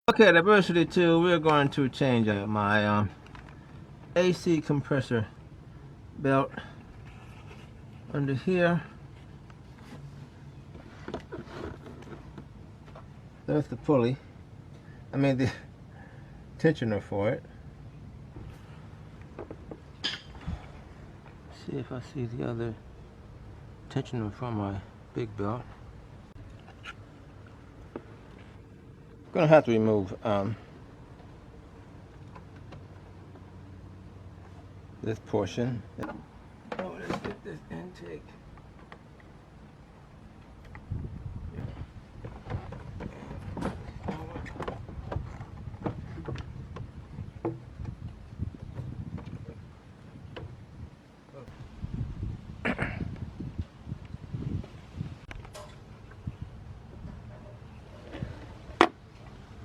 Okay, diversity 2, we're going to change my AC compressor belt under here. That's the pulley. I mean the tensioner for it. See if I see the other tensioner from my big belt. Gonna have to remove this portion. Oh, let's get this intake.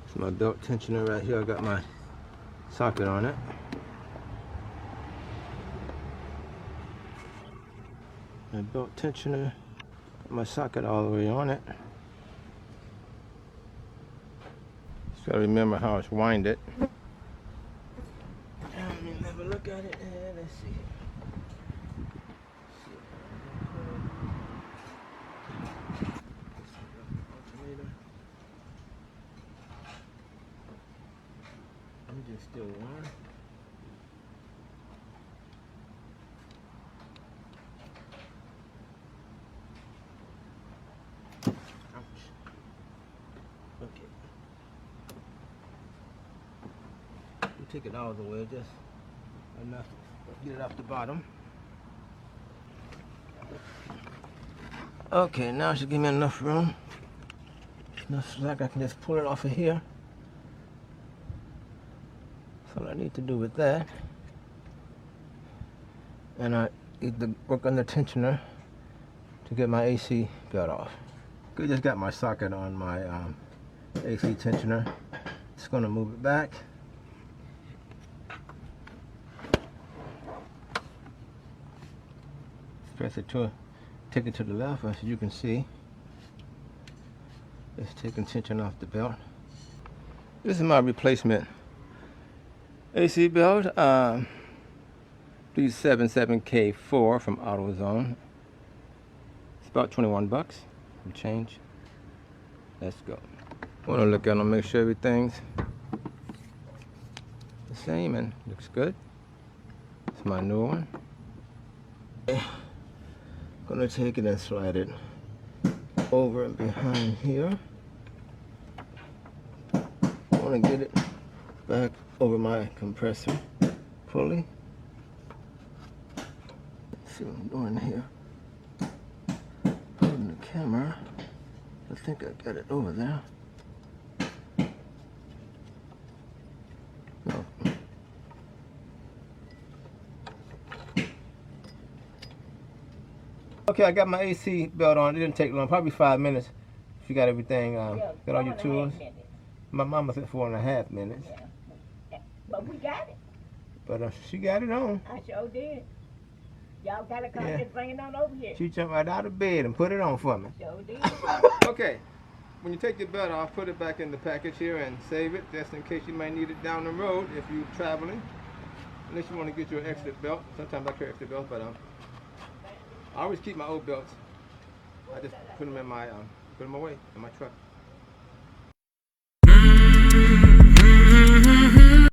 It's my belt tensioner right here. I got my socket on it. My belt tensioner, my socket all the way on it. Just gotta remember how it's winded. Let me have a look at it. Let's see. Engine's still on. Okay. You take it all the way, just enough to get it off the bottom. Okay, now it should give me enough room. Enough slack I can just pull it off of here. That's all I need to do with that. And I need to work on the tensioner to get my AC belt off. I just got my socket on my AC tensioner. Just gonna move it back. Press it to, take it to the left, as you can see. It's taking tension off the belt. This is my replacement AC belt. B77K4 from AutoZone. It's about 21 bucks. Some change. Let's go. Want to look at them, make sure everything's the same and looks good. It's my new one. Okay. Gonna take it and slide it over and behind here. I want to get it back over my compressor pulley. Let's see what I'm doing here. Holding the camera. I think I got it over there. No. Okay, I got my AC belt on. It didn't take long, probably 5 minutes. If you got everything, got all your tools. My mama said 4.5 minutes. Yeah. But we got it. But she got it on. I sure did. Y'all gotta come and bring it on over here. She jumped right out of bed and put it on for me. Sure did. Okay, when you take your belt off, put it back in the package here and save it, just in case you might need it down the road if you're traveling. Unless you want to get you an extra belt. Sometimes I carry extra belts, but I always keep my old belts. I just put them in my put them away in my truck.